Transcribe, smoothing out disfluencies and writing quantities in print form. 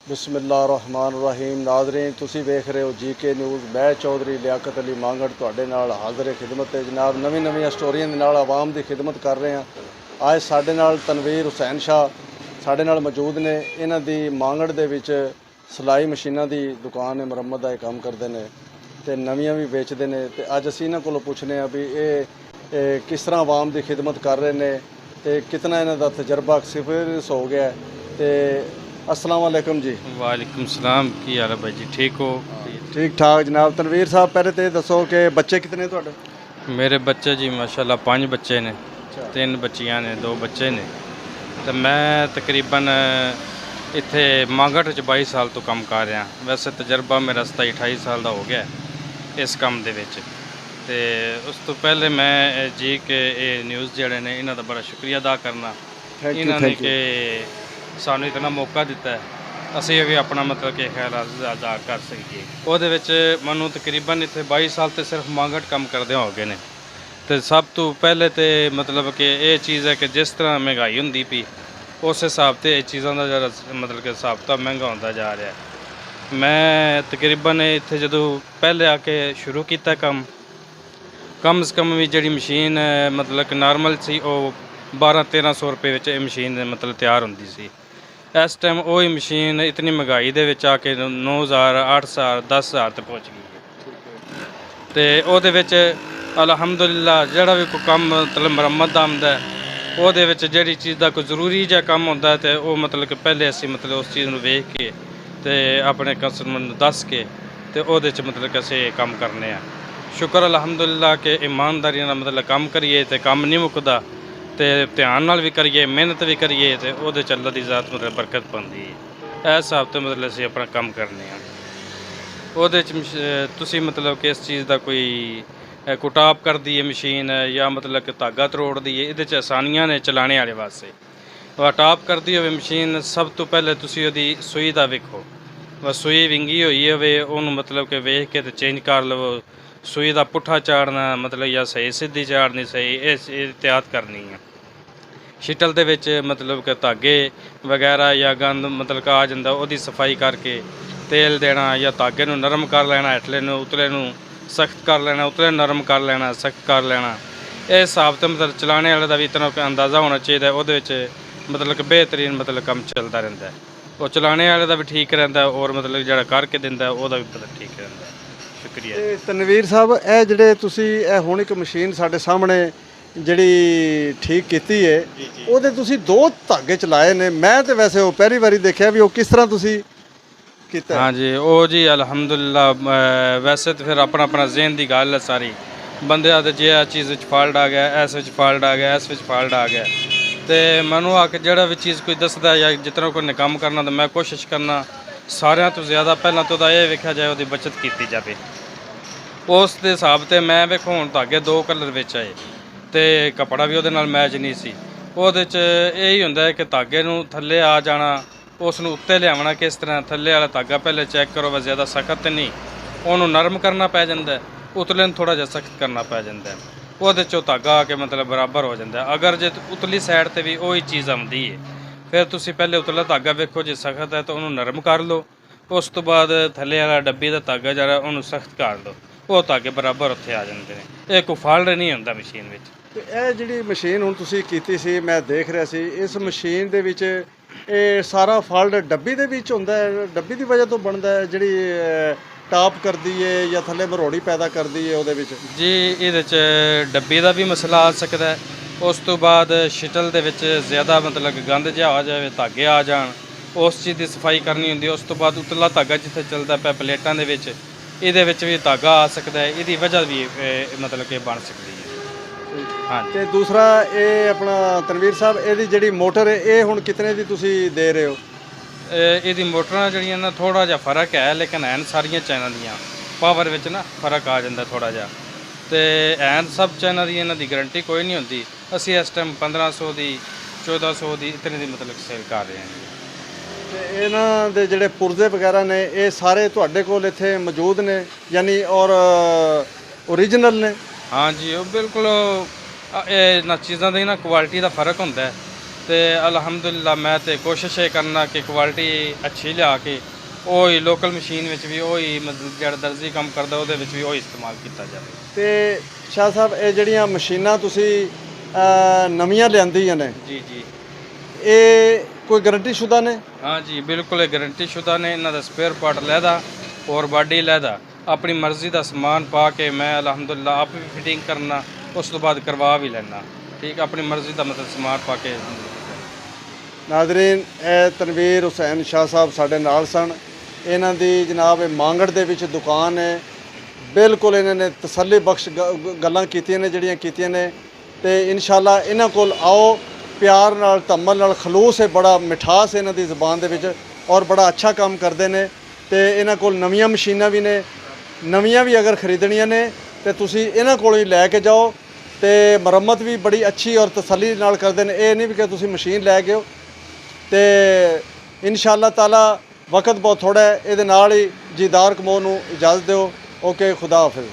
बिस्मिल्लाहिर्रहमानिर्रहीम। नाज़रीन तुसी वेख रहे हो GK न्यूज़। मैं चौधरी लियाकत अली मांगड़ तुहाडे नाल हाज़र खिदमत है जनाब। नवीं स्टोरियां दे नाल आवाम की खिदमत कर रहे हैं। अज साडे नाल तनवीर हुसैन शाह साडे नाल मौजूद ने। इन्हां दी मांगड़ दे विच सिलाई मशीनां दी दुकान है, मुरम्मत दा काम करदे ने ते नवीं भी बेचदे ने। ते अज असीं इन्हां कोलों पुछने भी ये किस तरह आवाम की खिदमत कर रहे हैं ते कितना इन्हां दा तजर्बा एक्सपीरियंस हो गया ते अस्सलाम वालेकुम जी। वालेकुम सलाम। की हाल है भाई जी, ठीक हो? ठीक ठाक जनाब। तनवीर साहब पहले तो ये दसो कि बच्चे कितने तुहाडे? मेरे बच्चे जी माशाल्लाह 5 बच्चे ने, अच्छा 3 बच्चियां ने, 2 बच्चे ने। तो मैं तकरीबन इत्थे मांगड़ च 22 साल तो काम कर रहा। वैसे तजर्बा मेरा 27-28 साल का हो गया इस काम दे विच। ते उस तो पहले मैं जी के न्यूज़ जड़े ने इन्हां दा बड़ा शुक्रिया अदा करना। इन्हां ने थैंक यू। कि सानू इतना मौका दिता है, ਅਸੀਂ ਵੀ ਆਪਣਾ ਮਤਲਬ ਕਿ ਖਿਆਲ ਅਦਾ ਕਰ ਸਕੀਏ। ਉਹਦੇ ਵਿੱਚ ਮੈਨੂੰ ਤਕਰੀਬਨ ਇੱਥੇ 22 ਸਾਲ ਤੇ ਸਿਰਫ ਮਾਂਗਟ ਕੰਮ ਕਰਦੇ ਹੋ ਗਏ ਨੇ। ਤੇ ਸਭ ਤੋਂ ਪਹਿਲੇ ਤੇ ਮਤਲਬ ਕਿ ਇਹ ਚੀਜ਼ ਹੈ ਕਿ ਜਿਸ ਤਰ੍ਹਾਂ ਮਹਿੰਗਾਈ ਹੁੰਦੀ ਪਈ ਉਸ ਹਿਸਾਬ ਤੇ ਇਹ ਚੀਜ਼ਾਂ ਦਾ ਜਿਹੜਾ ਮਤਲਬ ਕਿ ਹਿਸਾਬ ਤਾਂ ਮਹਿੰਗਾ ਹੁੰਦਾ ਜਾ ਰਿਹਾ। ਮੈਂ ਤਕਰੀਬਨ ਇੱਥੇ ਜਦੋਂ ਪਹਿਲੇ ਆ ਕੇ ਸ਼ੁਰੂ ਕੀਤਾ ਕੰਮ, ਕਮ ਸੇ ਕਮ ਵੀ ਜਿਹੜੀ ਮਸ਼ੀਨ ਮਤਲਬ ਕਿ ਨਾਰਮਲ ਸੀ ਉਹ 1200-1300 ਰੁਪਏ ਵਿੱਚ ਇਹ ਮਸ਼ੀਨ ਮਤਲਬ ਤਿਆਰ ਹੁੰਦੀ ਸੀ। ਇਸ ਟਾਈਮ ਉਹ ਹੀ ਮਸ਼ੀਨ ਇਤਨੀ ਮਹਿੰਗਾਈ ਦੇ ਵਿੱਚ ਆ ਕੇ 9000 8000 10000 ਤੇ ਪਹੁੰਚ ਗਈ ਹੈ। ਤੇ ਉਹਦੇ ਵਿੱਚ ਅਲਹਮਦੁਲਿਲਾ ਜਿਹੜਾ ਵੀ ਕੋਈ ਕੰਮ ਮਤਲਬ ਮੁਰੰਮਤ ਦਾ ਆਉਂਦਾ ਉਹਦੇ ਵਿੱਚ ਜਿਹੜੀ ਚੀਜ਼ ਦਾ ਕੋਈ ਜ਼ਰੂਰੀ ਜਿਹਾ ਕੰਮ ਹੁੰਦਾ ਤੇ ਉਹ ਮਤਲਬ ਕਿ ਪਹਿਲੇ ਅਸੀਂ ਮਤਲਬ ਉਸ ਚੀਜ਼ ਨੂੰ ਵੇਖ ਕੇ ਤੇ ਆਪਣੇ ਕਸਟਮਰ ਨੂੰ ਦੱਸ ਕੇ ਤੇ ਉਹਦੇ 'ਚ ਮਤਲਬ ਕਿ ਅਸੀਂ ਕੰਮ ਕਰਨੇ ਆ। ਸ਼ੁਕਰ ਅਲਹਮਦੁਲਿਲਾ ਕਿ ਇਮਾਨਦਾਰੀ ਨਾਲ ਮਤਲਬ ਕੰਮ ਕਰੀਏ ਤੇ ਕੰਮ ਨਹੀਂ ਮੁੱਕਦਾ ਤੇ ਧਿਆਨ ਨਾਲ ਵੀ ਕਰੀਏ, ਮਿਹਨਤ ਵੀ ਕਰੀਏ ਤੇ ਉਹਦੇ 'ਚ ਅੱਲਾ ਦੀ ਜ਼ਾਤ ਮਤਲਬ ਬਰਕਤ ਪਾਉਂਦੀ ਹੈ। ਇਸ ਹਿਸਾਬ ਤੇ ਮਤਲਬ ਅਸੀਂ ਆਪਣਾ ਕੰਮ ਕਰਨੇ ਆ। ਉਹਦੇ 'ਚ ਤੁਸੀਂ ਮਤਲਬ ਕਿ ਇਸ ਚੀਜ਼ ਦਾ ਕੋਈ ਕੁਟਾਪ ਕਰਦੀ ਹੈ ਮਸ਼ੀਨ ਜਾਂ ਮਤਲਬ ਕਿ ਧਾਗਾ ਤਰੋੜਦੀ ਹੈ, ਇਹਦੇ 'ਚ ਆਸਾਨੀਆਂ ਨੇ ਚਲਾਣੇ ਵਾਲੇ ਵਾਸਤੇ। ਟਾਪ ਕਰਦੀ ਹੋਵੇ ਮਸ਼ੀਨ, ਸਭ ਤੋਂ ਪਹਿਲੇ ਤੁਸੀਂ ਉਹਦੀ ਸੂਈ ਦਾ ਵੇਖੋ। ਬਸ ਸੂਈ ਵਿੰਗੀ ਹੋਈ ਹੋਵੇ ਉਹਨੂੰ ਮਤਲਬ ਕਿ ਵੇਖ ਕੇ ਤੇ ਚੇਂਜ ਕਰ ਲਵੋ। ਸੂਈ ਦਾ ਪੁੱਠਾ ਚਾੜਨਾ ਮਤਲਬ ਜਾਂ ਸਹੀ ਸਿੱਧੀ ਚਾੜਨੀ ਸਹੀ ਇਹ ਇhtiyat ਕਰਨੀ ਹੈ। ਸ਼ਟਲ ਦੇ ਵਿੱਚ ਮਤਲਬ ਕਿ ਧਾਗੇ ਵਗੈਰਾ ਜਾਂ ਗੰਦ ਮਤਲਬ ਕਿ ਆ ਜਾਂਦਾ, ਉਹਦੀ ਸਫਾਈ ਕਰਕੇ ਤੇਲ ਦੇਣਾ ਜਾਂ ਧਾਗੇ ਨੂੰ ਨਰਮ ਕਰ ਲੈਣਾ, ਹੇਠਲੇ ਨੂੰ ਉਤਲੇ ਨੂੰ ਸਖਤ ਕਰ ਲੈਣਾ, ਉਤਲੇ ਨਰਮ ਕਰ ਲੈਣਾ, ਸਖਤ ਕਰ ਲੈਣਾ। ਇਹ ਹਿਸਾਬ ਤੇ ਮਤਲਬ ਚਲਾਣੇ ਵਾਲੇ ਦਾ ਵੀ ਇਤਨਾ ਅੰਦਾਜ਼ਾ ਹੋਣਾ ਚਾਹੀਦਾ। ਉਹਦੇ ਵਿੱਚ ਮਤਲਬ ਕਿ ਬਿਹਤਰੀਨ ਮਤਲਬ ਕੰਮ ਚੱਲਦਾ ਰਹਿੰਦਾ। ਉਹ ਚਲਾਣੇ ਵਾਲੇ ਦਾ ਵੀ ਠੀਕ ਰਹਿੰਦਾ ਔਰ ਮਤਲਬ ਜਿਹੜਾ ਕਰਕੇ ਦਿੰਦਾ ਉਹਦਾ ਵੀ ਮਤਲਬ ਠੀਕ ਰਹਿੰਦਾ। ਸ਼ੁਕਰੀਆ। ਤੇ ਤਨਵੀਰ ਸਾਹਿਬ ਇਹ ਜਿਹੜੇ ਤੁਸੀਂ ਇਹ ਹੁਣ ਇੱਕ ਮਸ਼ੀਨ ਸਾਡੇ ਸਾਹਮਣੇ ਜਿਹੜੀ ਠੀਕ ਕੀਤੀ ਹੈ ਉਹਦੇ ਤੁਸੀਂ 2 ਧਾਗੇ ਚਲਾਏ ਨੇ। ਮੈਂ ਤੇ ਵੈਸੇ ਉਹ ਪਹਿਲੀ ਵਾਰੀ ਦੇਖਿਆ ਵੀ ਉਹ ਕਿਸ ਤਰ੍ਹਾਂ ਤੁਸੀਂ ਕੀਤਾ। हाँ जी, वो जी अलहमदुलिल्लाह। वैसे तो फिर अपना अपना जहन की गल है सारी। बंदे आते जे चीज़ फॉल्ट आ गया, इस फॉल्ट आ गया, इस फॉल्ट आ गया। तो मैनू आके जोड़ा भी चीज़ कोई दसदा या जितना कोई ने काम करना तो मैं कोशिश करना सारिਆਂ तो ज़्यादा पहला तो ये वेख्या जाए वो बचत की जाए। उस दे हिसाब से मैं वेखो हुण धागे 2 कलर विच आए तो कपड़ा भी वो मैच नहीं सी। ਉਹਦੇ 'ਚ यही ਹੁੰਦਾ है कि धागे ਨੂੰ थल्ले आ जाना, ਉਸ ਨੂੰ ਉੱਤੇ ਲਿਆਉਣਾ ਕਿਸ ਤਰ੍ਹਾਂ। ਥੱਲੇ ਵਾਲਾ ਧਾਗਾ ਪਹਿਲੇ ਚੈੱਕ ਕਰੋ ਵਾ ਜ਼ਿਆਦਾ ਸਖਤ ਨਹੀਂ, ਉਹਨੂੰ ਨਰਮ ਕਰਨਾ ਪੈ ਜਾਂਦਾ। ਉਤਲੇ ਨੂੰ ਥੋੜ੍ਹਾ ਜਿਹਾ ਸਖਤ ਕਰਨਾ ਪੈ ਜਾਂਦਾ। ਉਹਦੇ 'ਚੋਂ ਧਾਗਾ ਆ ਕੇ ਮਤਲਬ ਬਰਾਬਰ ਹੋ ਜਾਂਦਾ। ਅਗਰ ਜੇ ਉਤਲੀ ਸਾਈਡ 'ਤੇ ਵੀ ਉਹੀ ਚੀਜ਼ ਆਉਂਦੀ ਹੈ ਫਿਰ ਤੁਸੀਂ ਪਹਿਲੇ ਉਤਲਾ ਧਾਗਾ ਵੇਖੋ, ਜੇ ਸਖਤ ਹੈ ਤਾਂ ਉਹਨੂੰ ਨਰਮ ਕਰ ਲਓ। ਉਸ ਤੋਂ ਬਾਅਦ ਥੱਲੇ ਵਾਲਾ ਡੱਬੀ ਦਾ ਧਾਗਾ ਜਿਹੜਾ ਉਹਨੂੰ ਸਖਤ ਕਰ ਲਓ, ਉਹ ਧਾਗੇ ਬਰਾਬਰ ਉੱਥੇ ਆ ਜਾਂਦੇ ਨੇ। ਇਹ ਕੋਈ ਫਾਲਟ ਨਹੀਂ ਹੁੰਦਾ ਮਸ਼ੀਨ ਵਿੱਚ। ਤੇ ਇਹ ਜਿਹੜੀ ਮਸ਼ੀਨ ਹੁਣ ਤੁਸੀਂ ਕੀਤੀ ਸੀ ਮੈਂ ਦੇਖ ਰਿਹਾ ਸੀ, ਇਸ ਮਸ਼ੀਨ ਦੇ ਵਿੱਚ ਇਹ ਸਾਰਾ ਫਾਲਟ ਡੱਬੀ ਦੇ ਵਿੱਚ ਹੁੰਦਾ ਹੈ, ਡੱਬੀ ਦੀ ਵਜ੍ਹਾ ਤੋਂ ਬਣਦਾ ਹੈ ਜਿਹੜੀ ਟਾਪ ਕਰਦੀ ਹੈ ਜਾਂ ਥੱਲੇ ਮਰੋੜੀ ਪੈਦਾ ਕਰਦੀ ਹੈ ਉਹਦੇ ਵਿੱਚ ਜੀ। ਇਹਦੇ 'ਚ ਡੱਬੀ ਦਾ ਵੀ ਮਸਲਾ ਆ ਸਕਦਾ। ਉਸ ਤੋਂ ਬਾਅਦ ਸ਼ਟਲ ਦੇ ਵਿੱਚ ਜ਼ਿਆਦਾ ਮਤਲਬ ਕਿ ਗੰਦ ਜਿਹਾ ਆ ਜਾਵੇ, ਧਾਗੇ ਆ ਜਾਣ, ਉਸ ਚੀਜ਼ ਦੀ ਸਫਾਈ ਕਰਨੀ ਹੁੰਦੀ। ਉਸ ਤੋਂ ਬਾਅਦ ਉਤਲਾ ਧਾਗਾ ਜਿੱਥੇ ਚੱਲਦਾ ਪਿਆ ਪਲੇਟਾਂ ਦੇ ਵਿੱਚ, ਇਹਦੇ ਵਿੱਚ ਵੀ ਧਾਗਾ ਆ ਸਕਦਾ ਹੈ, ਇਹਦੀ ਵਜ੍ਹਾ ਵੀ ਮਤਲਬ ਕਿ ਬਣ ਸਕਦੀ ਹੈ। हाँ ਤੇ ਦੂਸਰਾ ਇਹ ਆਪਣਾ ਤਨਵੀਰ ਸਾਹਿਬ ਇਹਦੀ ਜਿਹੜੀ ਮੋਟਰ ਹੈ ਇਹ ਹੁਣ ਕਿਤਨੇ ਦੀ ਤੁਸੀਂ ਦੇ ਰਹੇ ਹੋ? ਇਹਦੀ ਮੋਟਰਾਂ ਜਿਹੜੀਆਂ ਨਾ ਥੋੜ੍ਹਾ ਜਿਹਾ ਫਰਕ ਹੈ, ਲੇਕਿਨ ਐਨ ਸਾਰੀਆਂ ਚਾਈਨਾ ਦੀਆਂ। ਪਾਵਰ ਵਿੱਚ ਨਾ ਫਰਕ ਆ ਜਾਂਦਾ ਥੋੜ੍ਹਾ ਜਿਹਾ। ਤੇ ਐਨ ਸਭ ਚਾਈਨਾ ਦੀ ਇਹਨਾਂ ਦੀ ਗਰੰਟੀ ਕੋਈ ਨਹੀਂ ਹੁੰਦੀ। ਅਸੀਂ ਇਸ ਟਾਈਮ 1500 ਦੀ 1400 ਦੀ ਇਤਨੇ ਦੀ ਮਤਲਬ ਸੇਲ ਕਰ ਰਹੇ ਹਾਂ। ਤੇ ਇਹਨਾਂ ਦੇ ਜਿਹੜੇ ਪੁਰਜ਼ੇ ਵਗੈਰਾ ਨੇ ਇਹ ਸਾਰੇ ਤੁਹਾਡੇ ਕੋਲ ਇੱਥੇ ਮੌਜੂਦ ਨੇ ਯਾਨੀ ਔਰ ਓਰੀਜਨਲ ਨੇ? हाँ जी, वो बिल्कुल। ਇਹਨਾਂ ਚੀਜ਼ਾਂ ਦੀ ਨਾ ਕੁਆਲਿਟੀ ਦਾ ਫਰਕ ਹੁੰਦਾ। ਤੇ ਅਲਹਮਦੁਲਿਲਾ ਮੈਂ ਤੇ ਕੋਸ਼ਿਸ਼ ਇਹ ਕਰਨਾ ਕਿ ਕੁਆਲਿਟੀ ਅੱਛੀ ਲਿਆ ਕੇ ਉਹੀ ਲੋਕਲ ਮਸ਼ੀਨ ਵਿੱਚ ਵੀ ਉਹੀ ਮਤਲਬ ਜਿਹੜਾ ਦਰਜੀ ਕੰਮ ਕਰਦਾ ਉਹਦੇ ਵਿੱਚ ਵੀ ਉਹੀ ਇਸਤੇਮਾਲ ਕੀਤਾ ਜਾਵੇ। ਤੇ ਸ਼ਾਹ ਸਾਹਿਬ ਇਹ ਜਿਹੜੀਆਂ ਮਸ਼ੀਨਾਂ ਤੁਸੀਂ ਨਵੀਆਂ ਲਿਆਂਦੀਆਂ ਨੇ ਜੀ ਜੀ ਇਹ ਕੋਈ ਗਾਰੰਟੀ ਸ਼ੁਦਾ ਨੇ? ਹਾਂ ਜੀ ਬਿਲਕੁਲ ਇਹ ਗਾਰੰਟੀ ਸ਼ੁਦਾ ਨੇ। ਇਹਨਾਂ ਦਾ ਸਪੇਅਰ ਪਾਰਟ ਲੈਦਾ ਔਰ ਬਾਡੀ ਲੈਦਾ ਆਪਣੀ ਮਰਜ਼ੀ ਦਾ ਸਮਾਨ ਪਾ ਕੇ ਮੈਂ ਅਲਹਮਦੁਲਿਲਾ ਆਪ ਵੀ ਫਿਟਿੰਗ ਕਰਨਾ ਉਸ ਤੋਂ ਬਾਅਦ ਕਰਵਾ ਵੀ ਲੈਣਾ। ਠੀਕ ਆਪਣੀ ਮਰਜ਼ੀ ਦਾ ਮਤਲਬ ਸਮਾਨ ਪਾ ਕੇ। ਨਾਜ਼ਰੀਨ ਇਹ ਤਨਵੀਰ ਹੁਸੈਨ ਸ਼ਾਹ ਸਾਹਿਬ ਸਾਡੇ ਨਾਲ ਸਨ। ਇਹਨਾਂ ਦੀ ਜਨਾਬ ਇਹ ਮਾਂਗੜ ਦੇ ਵਿੱਚ ਦੁਕਾਨ ਹੈ। ਬਿਲਕੁਲ ਇਹਨਾਂ ਨੇ ਤਸੱਲੀ ਬਖਸ਼ ਗੱਲਾਂ ਕੀਤੀਆਂ ਨੇ ਜਿਹੜੀਆਂ ਕੀਤੀਆਂ ਨੇ ਤੇ ਇਨਸ਼ਾਅੱਲਾ ਇਹਨਾਂ ਕੋਲ ਆਓ ਪਿਆਰ ਨਾਲ ਧੰਮਲ ਨਾਲ ਖਲੂਸ ਹੈ ਬੜਾ ਮਿਠਾਸ ਇਹਨਾਂ ਦੀ ਜ਼ੁਬਾਨ ਦੇ ਵਿੱਚ ਔਰ ਬੜਾ ਅੱਛਾ ਕੰਮ ਕਰਦੇ ਨੇ ਤੇ ਇਹਨਾਂ ਕੋਲ ਨਵੀਆਂ ਮਸ਼ੀਨਾਂ ਵੀ ਨੇ। ਨਵੀਆਂ ਵੀ ਅਗਰ ਖਰੀਦਣੀਆਂ ਨੇ ਤੇ ਤੁਸੀਂ ਇਹਨਾਂ ਕੋਲੋਂ ਹੀ ਲੈ ਕੇ ਜਾਓ ਤੇ ਮੁਰੰਮਤ ਵੀ ਬੜੀ ਅੱਛੀ ਔਰ ਤਸੱਲੀ ਨਾਲ ਕਰਦੇ ਨੇ। ਇਹ ਨਹੀਂ ਵੀ ਕਿ ਤੁਸੀਂ ਮਸ਼ੀਨ ਲੈ ਕੇ ਆਓ ਤੇ ਇਨਸ਼ਾਅੱਲਾ ਤਾਲਾ ਵਕਤ ਬਹੁਤ ਥੋੜਾ ਹੈ। ਇਹਦੇ ਨਾਲ ਹੀ ਜੀਦਾਰ ਕਮੋ ਨੂੰ ਇਜਾਜ਼ਤ ਦਿਓ। ਓਕੇ, ਖੁਦਾ ਹਾਫਿਜ਼।